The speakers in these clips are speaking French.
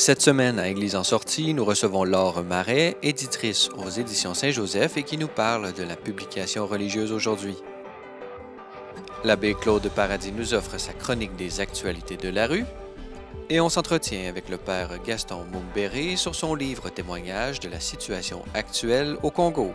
Cette semaine, à Église en sortie, nous recevons Laure Marais, éditrice aux éditions Saint-Joseph et qui nous parle de la publication religieuse aujourd'hui. L'abbé Claude Paradis nous offre sa chronique des actualités de la rue et on s'entretient avec le père Gaston Mumbere sur son livre témoignage de la situation actuelle au Congo.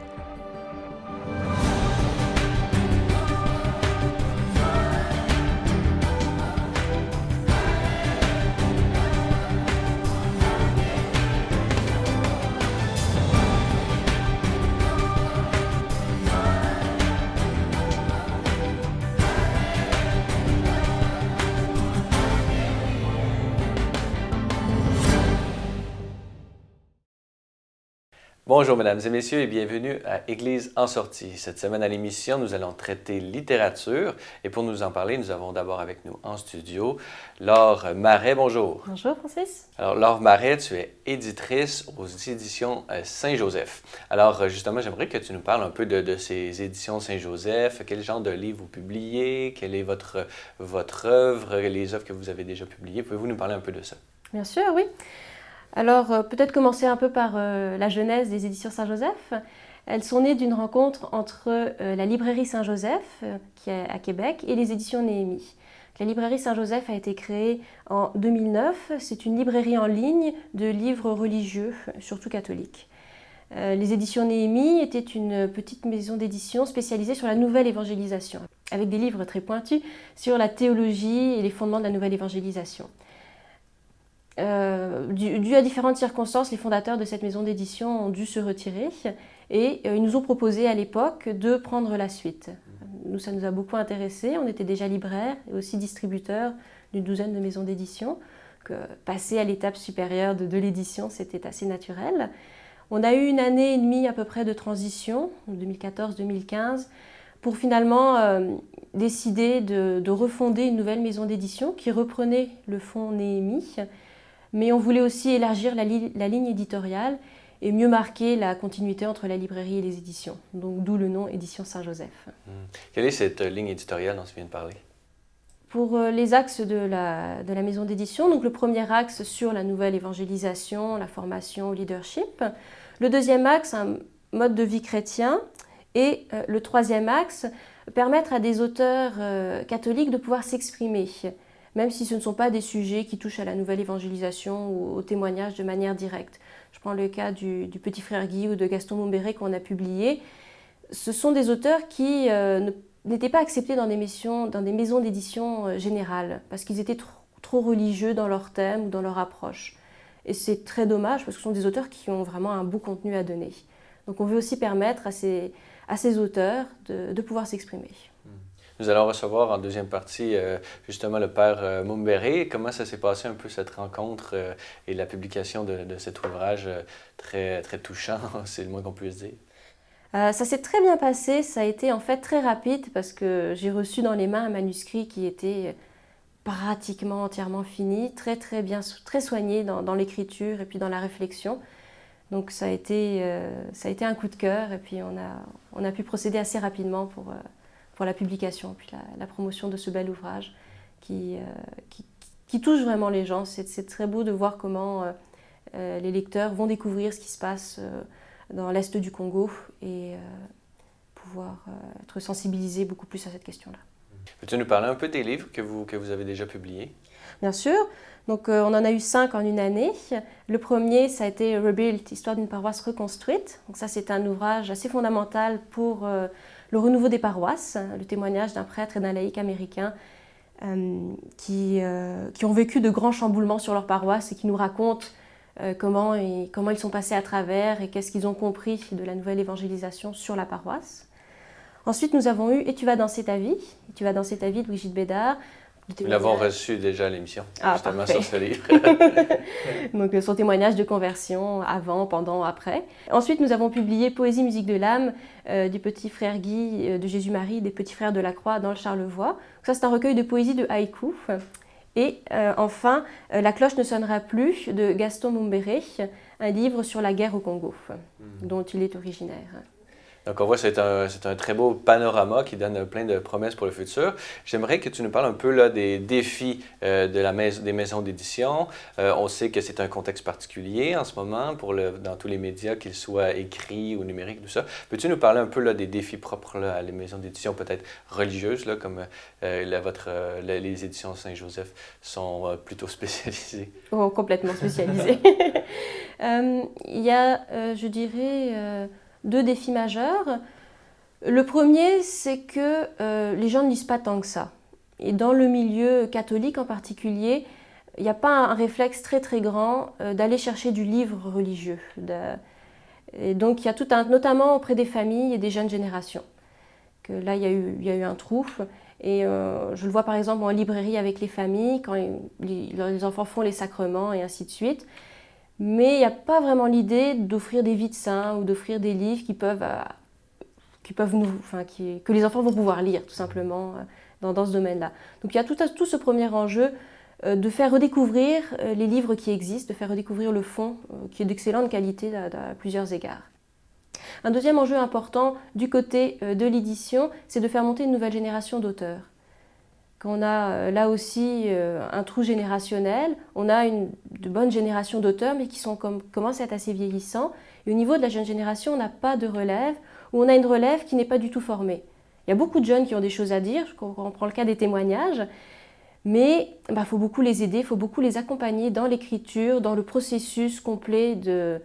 Bonjour mesdames et messieurs et bienvenue à Église en sortie. Cette semaine à l'émission, nous allons traiter littérature et pour nous en parler, nous avons d'abord avec nous en studio Laure Marais. Bonjour. Bonjour Francis. Alors Laure Marais, tu es éditrice aux éditions Saint-Joseph. Alors justement, j'aimerais que tu nous parles un peu de ces éditions Saint-Joseph. Quel genre de livres vous publiez? Quelle est votre œuvre, les œuvres que vous avez déjà publiées? Pouvez-vous nous parler un peu de ça? Bien sûr, oui. Alors, peut-être commencer un peu par la genèse des éditions Saint-Joseph. Elles sont nées d'une rencontre entre la librairie Saint-Joseph, qui est à Québec, et les éditions Néhémie. La librairie Saint-Joseph a été créée en 2009. C'est une librairie en ligne de livres religieux, surtout catholiques. Les éditions Néhémie étaient une petite maison d'édition spécialisée sur la nouvelle évangélisation, avec des livres très pointus sur la théologie et les fondements de la nouvelle évangélisation. Dû à différentes circonstances, les fondateurs de cette maison d'édition ont dû se retirer et ils nous ont proposé à l'époque de prendre la suite. Nous, ça nous a beaucoup intéressés. On était déjà libraires et aussi distributeurs d'une douzaine de maisons d'édition. Passer à l'étape supérieure de l'édition, c'était assez naturel. On a eu une année et demie à peu près de transition, 2014-2015, pour finalement décider de refonder une nouvelle maison d'édition qui reprenait le fonds Néhémie. Mais on voulait aussi élargir la ligne éditoriale et mieux marquer la continuité entre la librairie et les éditions. Donc d'où le nom Éditions Saint-Joseph. Quelle est cette ligne éditoriale dont tu viens de parler? Pour les axes de la maison d'édition, donc le premier axe sur la nouvelle évangélisation, la formation au leadership. Le deuxième axe, un mode de vie chrétien. Et le troisième axe, permettre à des auteurs catholiques de pouvoir s'exprimer, même si ce ne sont pas des sujets qui touchent à la nouvelle évangélisation ou au témoignage de manière directe. Je prends le cas du Petit Frère Guy ou de Gaston Mumbere qu'on a publié. Ce sont des auteurs qui n'étaient pas acceptés dans des maisons d'édition générales, parce qu'ils étaient trop religieux dans leur thème ou dans leur approche. Et c'est très dommage, parce que ce sont des auteurs qui ont vraiment un beau contenu à donner. Donc on veut aussi permettre à ces auteurs de pouvoir s'exprimer. Nous allons recevoir en deuxième partie justement le père Mumbere. Comment ça s'est passé un peu cette rencontre et la publication de cet ouvrage très, très touchant, c'est le moins qu'on puisse dire? Ça s'est très bien passé, ça a été en fait très rapide parce que j'ai reçu dans les mains un manuscrit qui était pratiquement entièrement fini, très bien, très soigné dans l'écriture et puis dans la réflexion. Donc ça a été un coup de cœur et puis on a pu procéder assez rapidement pour la publication, puis la promotion de ce bel ouvrage qui touche vraiment les gens. C'est très beau de voir comment les lecteurs vont découvrir ce qui se passe dans l'Est du Congo et pouvoir être sensibilisés beaucoup plus à cette question-là. Peux-tu nous parler un peu des livres que vous avez déjà publiés? Bien sûr. Donc, on en a eu 5 en une année. Le premier, ça a été Rebuilt, Histoire d'une paroisse reconstruite. Donc ça, c'est un ouvrage assez fondamental pour le renouveau des paroisses, le témoignage d'un prêtre et d'un laïc américain qui ont vécu de grands chamboulements sur leur paroisse et qui nous racontent comment ils sont passés à travers et qu'est-ce qu'ils ont compris de la nouvelle évangélisation sur la paroisse. Ensuite, nous avons eu « Et tu vas danser ta vie » « Et tu vas danser ta vie » de Brigitte Bédard. Nous l'avons reçu déjà à l'émission, justement parfait. sur ce livre. Donc son témoignage de conversion avant, pendant, après. Ensuite, nous avons publié Poésie, musique de l'âme du Petit Frère Guy, de Jésus-Marie, des Petits Frères de la Croix dans le Charlevoix. Donc ça, c'est un recueil de poésie de haïku. Et enfin, La cloche ne sonnera plus de Gaston Mumbere, un livre sur la guerre au Congo, dont il est originaire. Donc, on voit que c'est un très beau panorama qui donne plein de promesses pour le futur. J'aimerais que tu nous parles un peu là, des défis des maisons d'édition. On sait que c'est un contexte particulier en ce moment dans tous les médias, qu'ils soient écrits ou numériques, tout ça. Peux-tu nous parler un peu là, des défis propres là, à les maisons d'édition, peut-être religieuses, là, comme les éditions Saint-Joseph sont plutôt spécialisées? Oh, complètement spécialisées. Il y a, je dirais, deux défis majeurs. Le premier, c'est que les gens ne lisent pas tant que ça. Et dans le milieu catholique en particulier, il n'y a pas un réflexe très très grand d'aller chercher du livre religieux. Et donc il y a notamment auprès des familles et des jeunes générations, que là il y a eu un trou. Et je le vois par exemple en librairie avec les familles, quand les enfants font les sacrements et ainsi de suite. Mais il n'y a pas vraiment l'idée d'offrir des vies de saints ou d'offrir des livres que les enfants vont pouvoir lire tout simplement dans ce domaine-là. Donc il y a tout ce premier enjeu de faire redécouvrir les livres qui existent, de faire redécouvrir le fond qui est d'excellente qualité à plusieurs égards. Un deuxième enjeu important du côté de l'édition, c'est de faire monter une nouvelle génération d'auteurs. Qu'on a là aussi un trou générationnel, on a de bonnes générations d'auteurs, mais qui commencent à être assez vieillissants. Et au niveau de la jeune génération, on n'a pas de relève, ou on a une relève qui n'est pas du tout formée. Il y a beaucoup de jeunes qui ont des choses à dire, on prend le cas des témoignages, mais il faut beaucoup les aider, il faut beaucoup les accompagner dans l'écriture, dans le processus complet de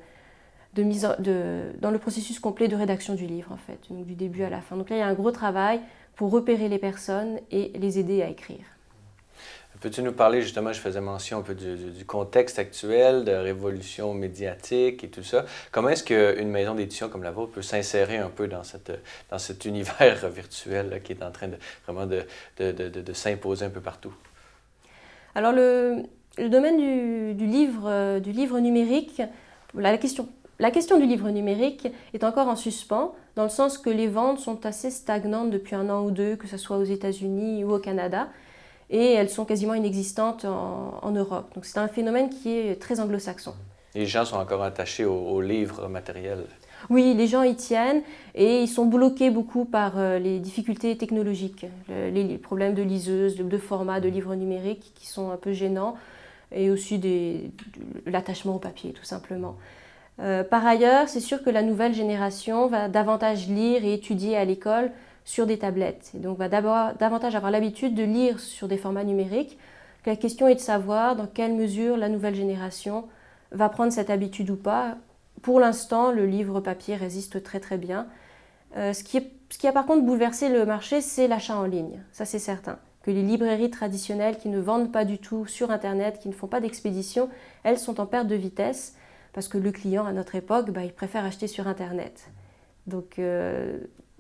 rédaction du livre, en fait, donc du début à la fin. Donc là, il y a un gros travail pour repérer les personnes et les aider à écrire. Peux-tu nous parler, justement, je faisais mention un peu du contexte actuel, de révolution médiatique et tout ça. Comment est-ce qu'une maison d'édition comme la vôtre peut s'insérer un peu dans cet univers virtuel là, qui est en train de s'imposer un peu partout? Alors, le domaine du livre numérique, la question du livre numérique est encore en suspens, dans le sens que les ventes sont assez stagnantes depuis 1 an ou 2, que ce soit aux États-Unis ou au Canada, et elles sont quasiment inexistantes en Europe. Donc c'est un phénomène qui est très anglo-saxon. Les gens sont encore attachés aux livres matériels. Oui, les gens y tiennent et ils sont bloqués beaucoup par les difficultés technologiques, les problèmes de liseuse, de format de livres numériques qui sont un peu gênants, et aussi l'attachement au papier tout simplement. Par ailleurs, c'est sûr que la nouvelle génération va davantage lire et étudier à l'école sur des tablettes. Et donc va davantage avoir l'habitude de lire sur des formats numériques. La question est de savoir dans quelle mesure la nouvelle génération va prendre cette habitude ou pas. Pour l'instant, le livre papier résiste très très bien. Ce qui a par contre bouleversé le marché, c'est l'achat en ligne. Ça c'est certain. Que les librairies traditionnelles qui ne vendent pas du tout sur Internet, qui ne font pas d'expédition, elles sont en perte de vitesse. Parce que le client, à notre époque, il préfère acheter sur Internet. Donc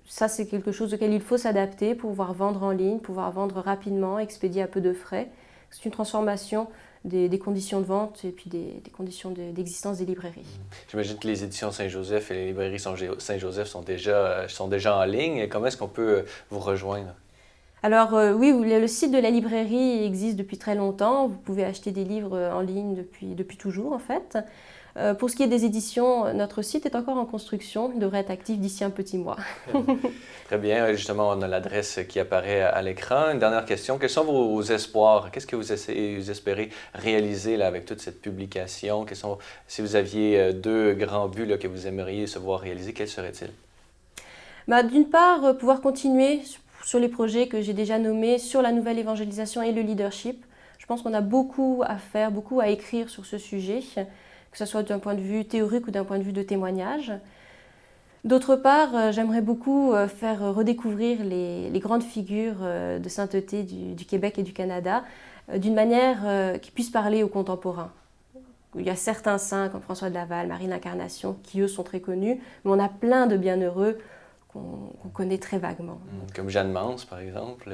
ça, c'est quelque chose auquel il faut s'adapter pour pouvoir vendre en ligne, pouvoir vendre rapidement, expédier à peu de frais. C'est une transformation des conditions de vente et puis des conditions d'existence des librairies. J'imagine que les éditions Saint-Joseph et les librairies Saint-Joseph sont déjà en ligne. Comment est-ce qu'on peut vous rejoindre? Alors oui, le site de la librairie existe depuis très longtemps. Vous pouvez acheter des livres en ligne depuis toujours, en fait. Pour ce qui est des éditions, notre site est encore en construction. Il devrait être actif d'ici un petit mois. Très bien. Justement, on a l'adresse qui apparaît à l'écran. Une dernière question. Quels sont vos espoirs? Qu'est-ce que vous espérez réaliser là, avec toute cette publication? Si vous aviez 2 grands buts là, que vous aimeriez se voir réaliser, quels seraient-ils? D'une part, pouvoir continuer sur les projets que j'ai déjà nommés, sur la nouvelle évangélisation et le leadership. Je pense qu'on a beaucoup à faire, beaucoup à écrire sur ce sujet, que ce soit d'un point de vue théorique ou d'un point de vue de témoignage. D'autre part, j'aimerais beaucoup faire redécouvrir les grandes figures de sainteté du Québec et du Canada d'une manière qui puisse parler aux contemporains. Il y a certains saints comme François de Laval, Marie l'Incarnation, qui eux sont très connus, mais on a plein de bienheureux qu'on connaît très vaguement. Comme Jeanne Mans, par exemple,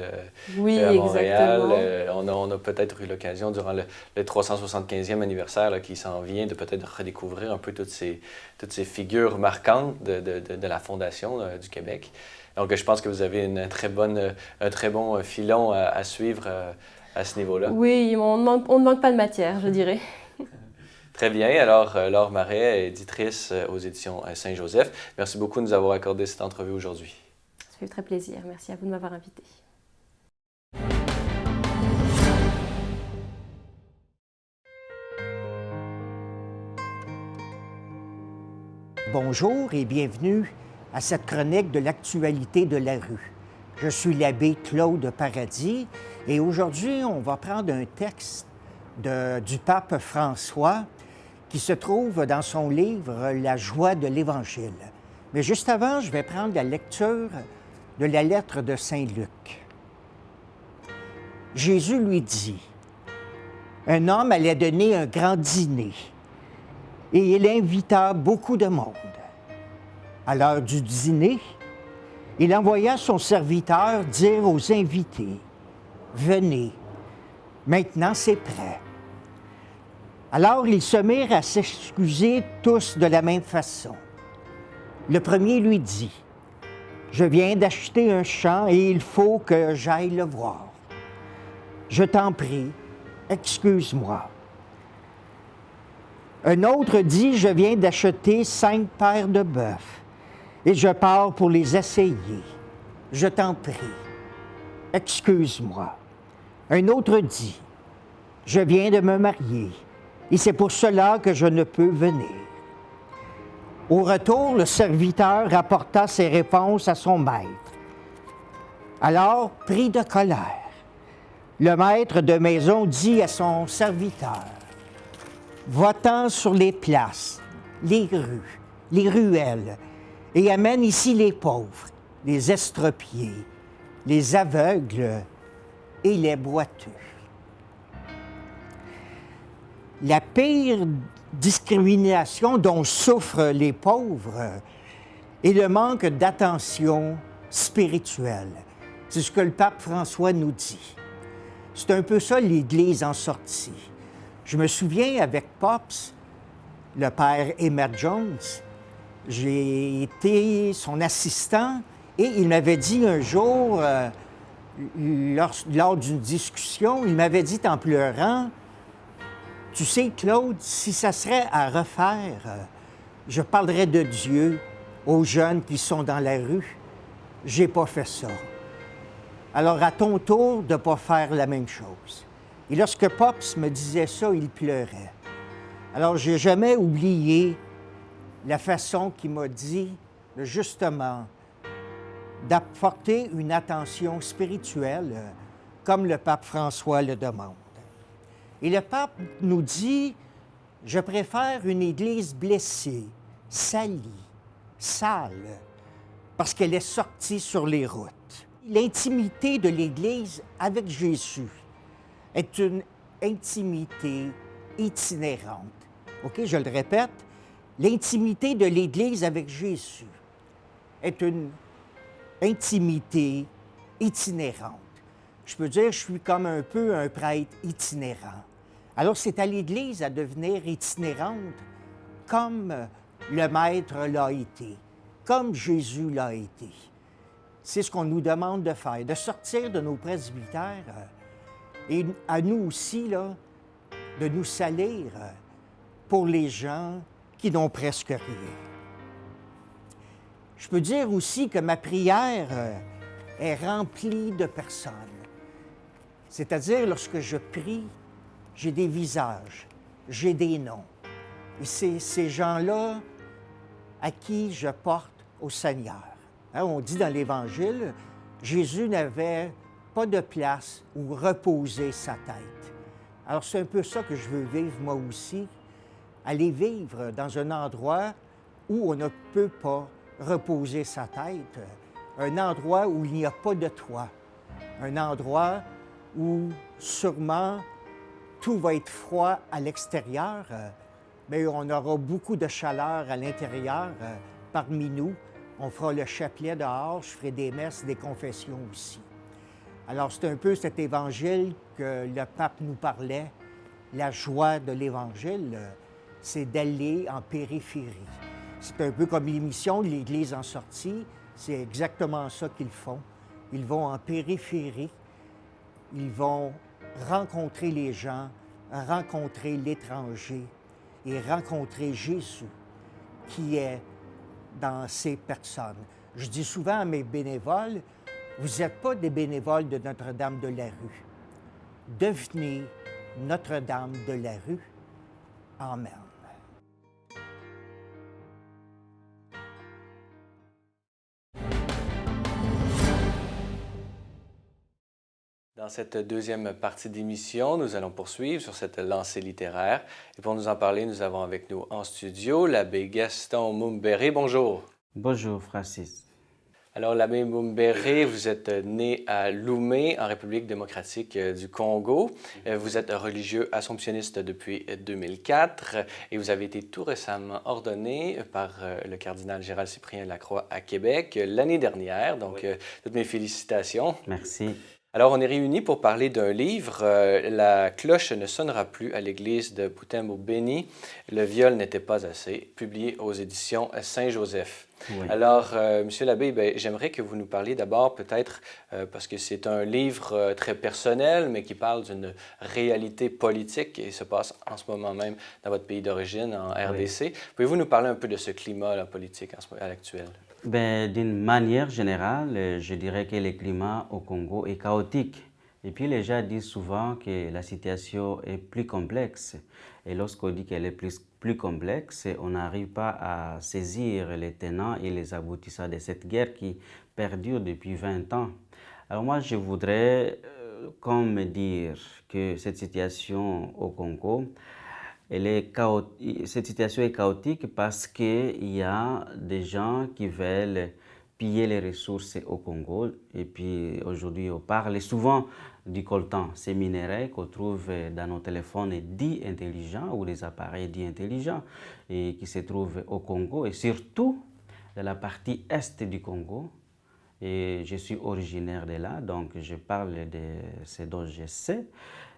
oui, à Montréal. Exactement. On a peut-être eu l'occasion, durant le 375e anniversaire là, qui s'en vient, de peut-être redécouvrir un peu toutes ces figures marquantes de la Fondation du Québec. Donc, je pense que vous avez un très bon filon à suivre à ce niveau-là. Oui, on ne manque pas de matière, je dirais. Très bien. Alors, Laure Marais, éditrice aux éditions Saint-Joseph, merci beaucoup de nous avoir accordé cette entrevue aujourd'hui. Ça fait très plaisir. Merci à vous de m'avoir invité. Bonjour et bienvenue à cette chronique de l'actualité de la rue. Je suis l'abbé Claude Paradis et aujourd'hui, on va prendre un texte du pape François qui se trouve dans son livre « La joie de l'Évangile ». Mais juste avant, je vais prendre la lecture de la lettre de Saint Luc. Jésus lui dit, « Un homme allait donner un grand dîner et il invita beaucoup de monde. À l'heure du dîner, il envoya son serviteur dire aux invités, « Venez, maintenant c'est prêt. » Alors ils se mirent à s'excuser tous de la même façon. Le premier lui dit, « Je viens d'acheter un champ et il faut que j'aille le voir. Je t'en prie, excuse-moi. » Un autre dit, « Je viens d'acheter 5 paires de bœufs et je pars pour les essayer. Je t'en prie, excuse-moi. » Un autre dit, « Je viens de me marier et c'est pour cela que je ne peux venir. » Au retour, le serviteur rapporta ses réponses à son maître. Alors, pris de colère, le maître de maison dit à son serviteur, « Va-t'en sur les places, les rues, les ruelles, et amène ici les pauvres, les estropiés, les aveugles et les boiteux. » La pire discrimination dont souffrent les pauvres est le manque d'attention spirituelle. C'est ce que le pape François nous dit. C'est un peu ça l'Église en sortie. Je me souviens avec Pops, le père Emmett Jones, j'ai été son assistant et il m'avait dit un jour, lors d'une discussion, il m'avait dit en pleurant, « Tu sais, Claude, si ça serait à refaire, je parlerais de Dieu aux jeunes qui sont dans la rue. J'ai pas fait ça. Alors, à ton tour de ne pas faire la même chose. » Et lorsque Pops me disait ça, il pleurait. Alors, je n'ai jamais oublié la façon qu'il m'a dit, justement, d'apporter une attention spirituelle, comme le pape François le demande. Et le pape nous dit, « Je préfère une Église blessée, salie, sale, parce qu'elle est sortie sur les routes. » L'intimité de l'Église avec Jésus est une intimité itinérante. OK, je le répète, l'intimité de l'Église avec Jésus est une intimité itinérante. Je peux dire, je suis comme un peu un prêtre itinérant. Alors, c'est à l'Église à devenir itinérante comme le Maître l'a été, comme Jésus l'a été. C'est ce qu'on nous demande de faire, de sortir de nos presbytères et à nous aussi, là, de nous salir pour les gens qui n'ont presque rien. Je peux dire aussi que ma prière est remplie de personnes. C'est-à-dire, lorsque je prie, j'ai des visages, j'ai des noms. Et c'est ces gens-là à qui je porte au Seigneur. Hein, on dit dans l'Évangile, Jésus n'avait pas de place où reposer sa tête. Alors, c'est un peu ça que je veux vivre moi aussi, aller vivre dans un endroit où on ne peut pas reposer sa tête, un endroit où il n'y a pas de toit, un endroit où sûrement tout va être froid à l'extérieur, mais on aura beaucoup de chaleur à l'intérieur parmi nous. On fera le chapelet dehors, je ferai des messes, des confessions aussi. Alors, c'est un peu cet évangile que le pape nous parlait, la joie de l'Évangile, c'est d'aller en périphérie. C'est un peu comme l'émission de l'Église en sortie, c'est exactement ça qu'ils font. Ils vont en périphérie, ils vont rencontrer les gens, rencontrer l'étranger et rencontrer Jésus qui est dans ces personnes. Je dis souvent à mes bénévoles, vous n'êtes pas des bénévoles de Notre-Dame de la rue. Devenez Notre-Dame de la rue. Amen. Dans cette deuxième partie d'émission, nous allons poursuivre sur cette lancée littéraire. Et pour nous en parler, nous avons avec nous en studio l'abbé Gaston Mumbere. Bonjour. Bonjour, Francis. Alors, l'abbé Mumbere, vous êtes né à Lomé, en République démocratique du Congo. Vous êtes religieux assomptionniste depuis 2004 et vous avez été tout récemment ordonné par le cardinal Gérald Cyprien Lacroix à Québec l'année dernière. Donc, toutes mes félicitations. Merci. Alors, on est réunis pour parler d'un livre, La cloche ne sonnera plus à l'église de Butembo-Béni. Le viol n'était pas assez, publié aux éditions Saint-Joseph. Oui. Alors, Monsieur l'abbé, j'aimerais que vous nous parliez d'abord peut-être, parce que c'est un livre très personnel, mais qui parle d'une réalité politique qui se passe en ce moment même dans votre pays d'origine, en RDC. Oui. Pouvez-vous nous parler un peu de ce climat politique à l'actuel? D'une manière générale, je dirais que le climat au Congo est chaotique. Et puis les gens disent souvent que la situation est plus complexe. Et lorsqu'on dit qu'elle est plus complexe, on n'arrive pas à saisir les tenants et les aboutissants de cette guerre qui perdure depuis 20 ans. Alors moi, je voudrais comme dire que cette situation au Congo, cette situation est chaotique parce qu'il y a des gens qui veulent piller les ressources au Congo. Et puis aujourd'hui, on parle souvent du coltan, ces minéraux qu'on trouve dans nos téléphones dits intelligents ou des appareils dits intelligents et qui se trouvent au Congo et surtout dans la partie est du Congo. Et je suis originaire de là, donc je parle de ce dont je sais.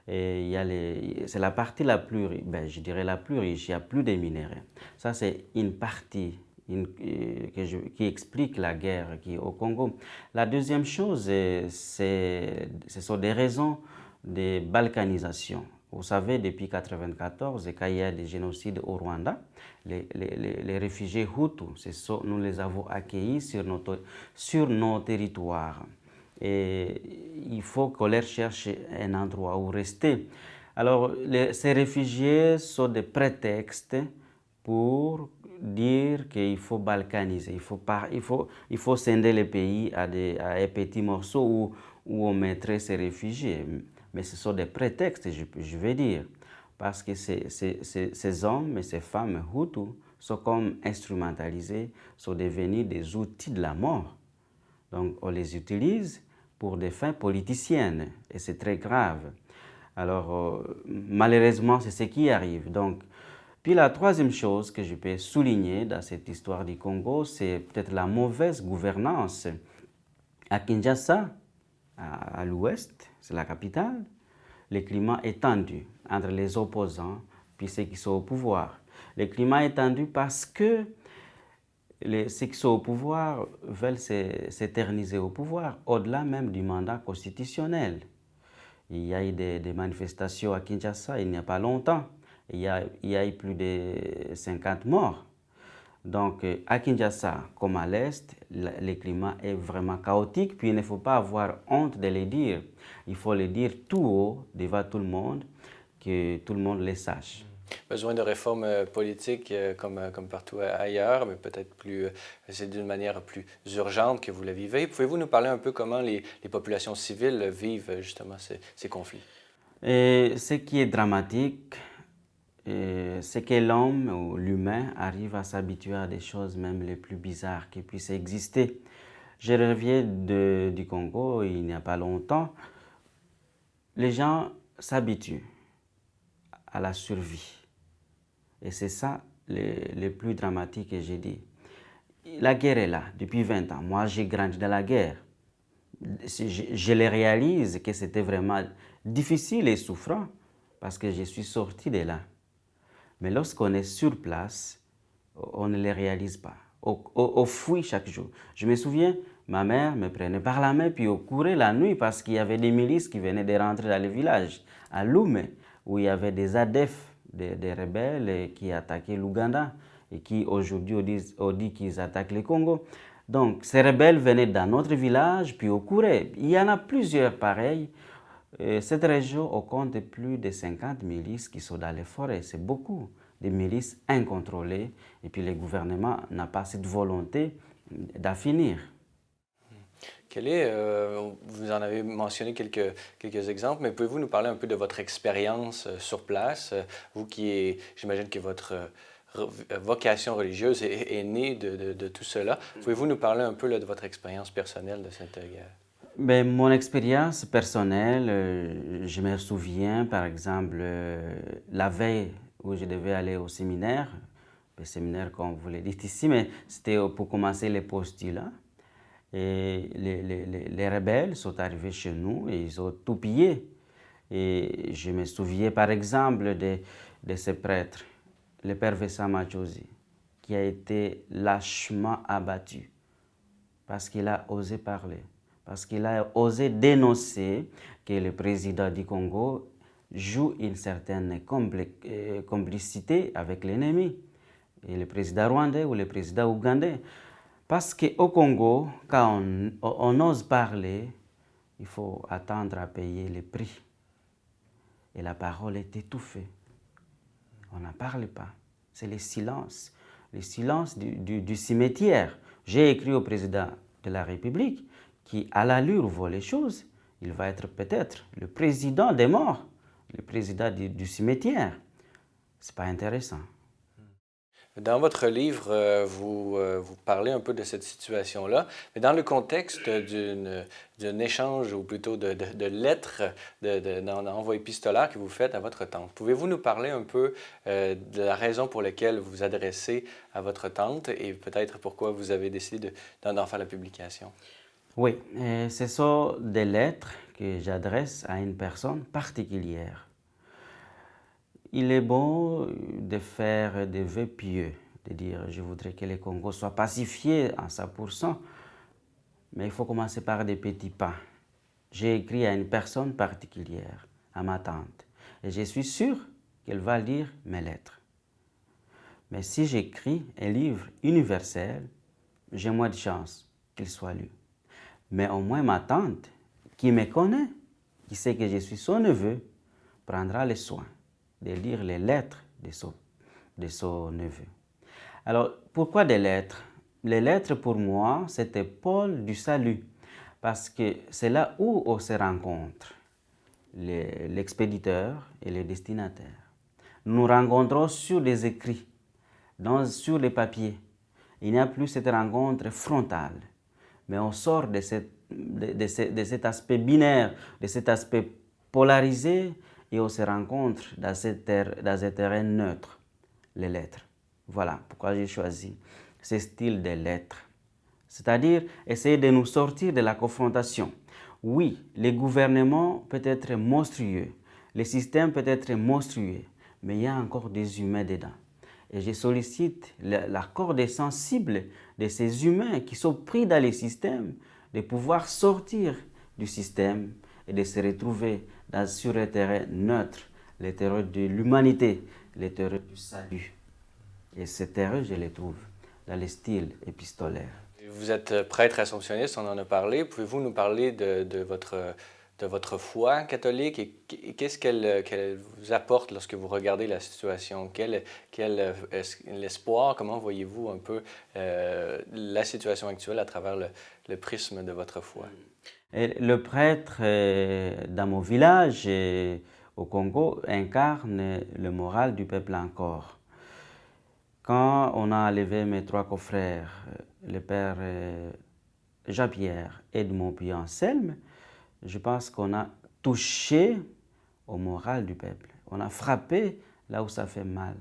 C'est la partie la plus riche, je dirais la plus riche, il y a plus de minéraux. Ça, c'est une partie qui explique la guerre qui est au Congo. La deuxième chose, ce sont des raisons de balkanisation. Vous savez, depuis 1994, quand il y a des génocides au Rwanda, les réfugiés Hutus, nous les avons accueillis sur nos territoires. Et il faut qu'on leur cherche un endroit où rester. Alors, ces réfugiés sont des prétextes pour dire qu'il faut balkaniser, il faut scinder le pays à un petit morceau où on mettrait ces réfugiés. Mais ce sont des prétextes, je veux dire, parce que ces hommes et ces femmes Hutus sont comme instrumentalisés, sont devenus des outils de la mort. Donc, on les utilise pour des fins politiciennes, et c'est très grave. Alors, malheureusement, c'est ce qui arrive. Donc, puis la troisième chose que je peux souligner dans cette histoire du Congo, c'est peut-être la mauvaise gouvernance. À Kinshasa, à l'ouest, c'est la capitale, le climat est tendu entre les opposants puis ceux qui sont au pouvoir. Le climat est tendu parce que ceux qui sont au pouvoir veulent s'éterniser au pouvoir, au-delà même du mandat constitutionnel. Il y a eu des manifestations à Kinshasa il n'y a pas longtemps. Il y a eu plus de 50 morts. Donc, à Kinshasa, comme à l'Est, le climat est vraiment chaotique. Puis, il ne faut pas avoir honte de le dire. Il faut le dire tout haut, devant tout le monde, que tout le monde le sache. Besoin de réformes politiques comme partout ailleurs, mais peut-être c'est d'une manière plus urgente que vous la vivez. Pouvez-vous nous parler un peu comment les populations civiles vivent justement ces conflits? Et ce qui est dramatique, c'est que l'homme ou l'humain arrive à s'habituer à des choses même les plus bizarres qui puissent exister. Je reviens du Congo il n'y a pas longtemps. Les gens s'habituent à la survie. Et c'est ça le plus dramatique que j'ai dit. La guerre est là depuis 20 ans. Moi, j'ai grandi dans la guerre. Je le réalise que c'était vraiment difficile et souffrant parce que je suis sorti de là. Mais lorsqu'on est sur place, on ne le réalise pas. On fuit chaque jour. Je me souviens, ma mère me prenait par la main puis on courait la nuit parce qu'il y avait des milices qui venaient de rentrer dans le village, à Lomé, où il y avait des ADF des rebelles qui attaquaient l'Ouganda et qui aujourd'hui on dit qu'ils attaquent le Congo. Donc ces rebelles venaient d'un autre village, puis au Kouré. Il y en a plusieurs pareils. Cette région compte plus de 50 milices qui sont dans les forêts. C'est beaucoup de milices incontrôlées. Et puis le gouvernement n'a pas cette volonté d'affinir. Vous en avez mentionné quelques exemples, mais pouvez-vous nous parler un peu de votre expérience sur place? Vous qui, j'imagine que votre vocation religieuse est née de tout cela. Pouvez-vous nous parler un peu là, de votre expérience personnelle de cette guerre? Ben, mon expérience personnelle, je me souviens par exemple la veille où je devais aller au séminaire, le séminaire comme vous le dites ici, mais c'était pour commencer les postulats. Et les rebelles sont arrivés chez nous et ils ont tout pillé. Et je me souviens par exemple de ce prêtre, le père Vessa Machosi, qui a été lâchement abattu parce qu'il a osé parler, parce qu'il a osé dénoncer que le président du Congo joue une certaine complicité avec l'ennemi, et le président rwandais ou le président ougandais. Parce qu'au Congo, quand on ose parler, il faut attendre à payer le prix. Et la parole est étouffée. On n'en parle pas. C'est le silence du cimetière. J'ai écrit au président de la République qui, à l'allure, voit les choses. Il va être peut-être le président des morts, le président du cimetière. Ce n'est pas intéressant. Dans votre livre, vous parlez un peu de cette situation-là, mais dans le contexte d'un échange, ou plutôt de lettres, d'envoi épistolaire que vous faites à votre tante. Pouvez-vous nous parler un peu de la raison pour laquelle vous vous adressez à votre tante et peut-être pourquoi vous avez décidé d'en faire la publication? Oui, ce sont des lettres que j'adresse à une personne particulière. Il est bon de faire des vœux pieux, de dire je voudrais que le Congo soit pacifié en 100%, mais il faut commencer par des petits pas. J'ai écrit à une personne particulière, à ma tante, et je suis sûr qu'elle va lire mes lettres. Mais si j'écris un livre universel, j'ai moins de chances qu'il soit lu. Mais au moins ma tante, qui me connaît, qui sait que je suis son neveu, prendra le soin de lire les lettres de son neveu. Alors, pourquoi des lettres? Les lettres, pour moi, c'était pôle du salut, parce que c'est là où on se rencontre, l'expéditeur et le destinataire. Nous nous rencontrons sur des écrits, sur les papiers. Il n'y a plus cette rencontre frontale, mais on sort de cet aspect binaire, de cet aspect polarisé, et on se rencontre dans un terrain neutre, les lettres. Voilà pourquoi j'ai choisi ce style de lettres. C'est-à-dire essayer de nous sortir de la confrontation. Oui, le gouvernement peut être monstrueux, le système peut être monstrueux, mais il y a encore des humains dedans. Et je sollicite l'accord des sensibles de ces humains qui sont pris dans les systèmes, de pouvoir sortir du système et de se retrouver sur un terrain neutre, le terrain de l'humanité, le terrain du salut. Et ce terrain, je le trouve dans le style épistolaire. Vous êtes prêtre assomptionniste, on en a parlé. Pouvez-vous nous parler de votre foi catholique et qu'est-ce qu'elle vous apporte lorsque vous regardez la situation? Quel l'espoir, comment voyez-vous un peu la situation actuelle à travers le prisme de votre foi? Et le prêtre dans mon village au Congo incarne le moral du peuple encore. Quand on a enlevé mes trois confrères, le père Jean-Pierre, Edmond puis Anselme, je pense qu'on a touché au moral du peuple. On a frappé là où ça fait mal.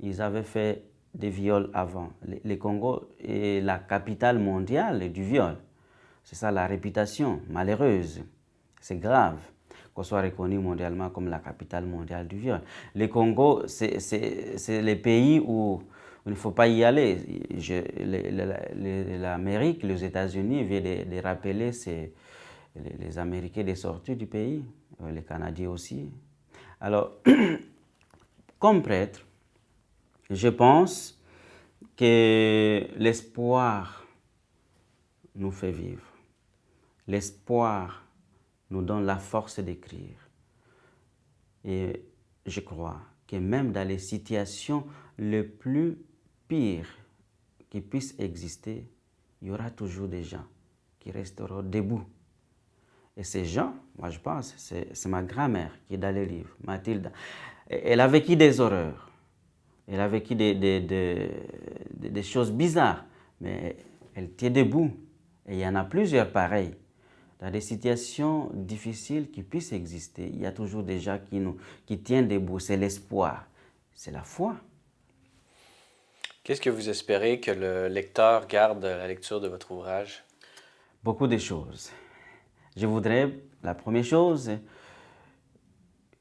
Ils avaient fait des viols avant. Le Congo est la capitale mondiale du viol. C'est ça la réputation malheureuse. C'est grave qu'on soit reconnu mondialement comme la capitale mondiale du viol. Le Congo, c'est le pays où il ne faut pas y aller. L'Amérique, les États-Unis viennent de rappeler les Américains des sorties du pays, les Canadiens aussi. Alors, comme prêtre, je pense que l'espoir nous fait vivre. L'espoir nous donne la force d'écrire. Et je crois que même dans les situations les plus pires qui puissent exister, il y aura toujours des gens qui resteront debout. Et ces gens, moi je pense, c'est ma grand-mère qui est dans les livres, Mathilde. Elle a vécu des horreurs, elle a vécu des choses bizarres, mais elle tient debout. Et il y en a plusieurs pareils. Dans des situations difficiles qui puissent exister, il y a toujours des gens qui tiennent debout. C'est l'espoir, c'est la foi. Qu'est-ce que vous espérez que le lecteur garde de la lecture de votre ouvrage? Beaucoup de choses. Je voudrais, la première chose,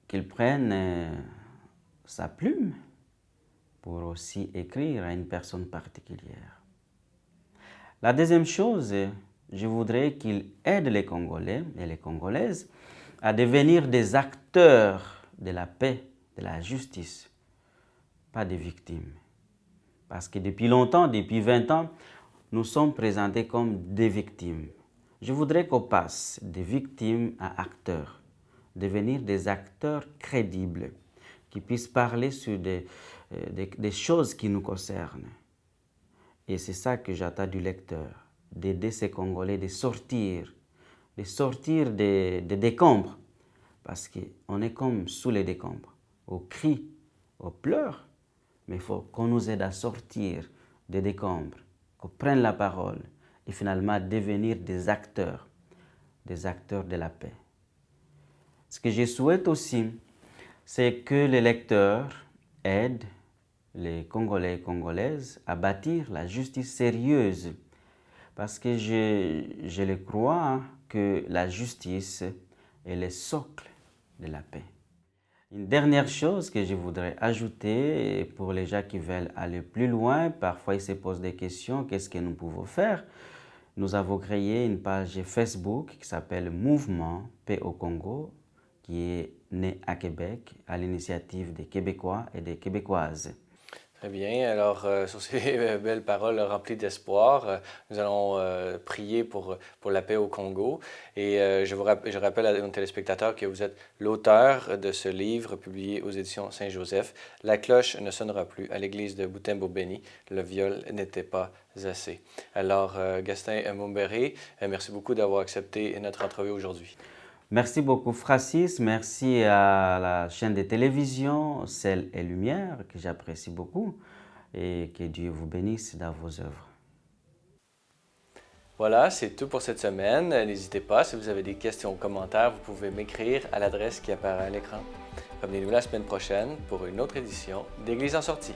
qu'il prenne sa plume pour aussi écrire à une personne particulière. La deuxième chose, je voudrais qu'il aide les Congolais et les Congolaises à devenir des acteurs de la paix, de la justice, pas des victimes. Parce que depuis longtemps, depuis 20 ans, nous sommes présentés comme des victimes. Je voudrais qu'on passe des victimes à acteurs, devenir des acteurs crédibles, qui puissent parler sur des choses qui nous concernent. Et c'est ça que j'attends du lecteur, d'aider ces Congolais de sortir des décombres, parce qu'on est comme sous les décombres, au cri, aux pleurs, mais il faut qu'on nous aide à sortir des décombres, qu'on prenne la parole et finalement devenir des acteurs de la paix. Ce que je souhaite aussi, c'est que les lecteurs aident les Congolais et Congolaises à bâtir la justice sérieuse. Parce que je le crois que la justice est le socle de la paix. Une dernière chose que je voudrais ajouter pour les gens qui veulent aller plus loin, parfois ils se posent des questions, qu'est-ce que nous pouvons faire? Nous avons créé une page Facebook qui s'appelle Mouvement Paix au Congo, qui est né à Québec à l'initiative des Québécois et des Québécoises. Très bien. Alors, sur ces belles paroles remplies d'espoir, nous allons prier pour la paix au Congo. Et je rappelle à nos téléspectateurs que vous êtes l'auteur de ce livre publié aux éditions Saint-Joseph. La cloche ne sonnera plus à l'église de Butembo-Beni. Le viol n'était pas assez. Alors, Gaston Mumbere, merci beaucoup d'avoir accepté notre entrevue aujourd'hui. Merci beaucoup Francis, merci à la chaîne de télévision Ciel et Lumière que j'apprécie beaucoup et que Dieu vous bénisse dans vos œuvres. Voilà, c'est tout pour cette semaine. N'hésitez pas, si vous avez des questions ou commentaires, vous pouvez m'écrire à l'adresse qui apparaît à l'écran. Revenez-nous la semaine prochaine pour une autre édition d'Église en sortie.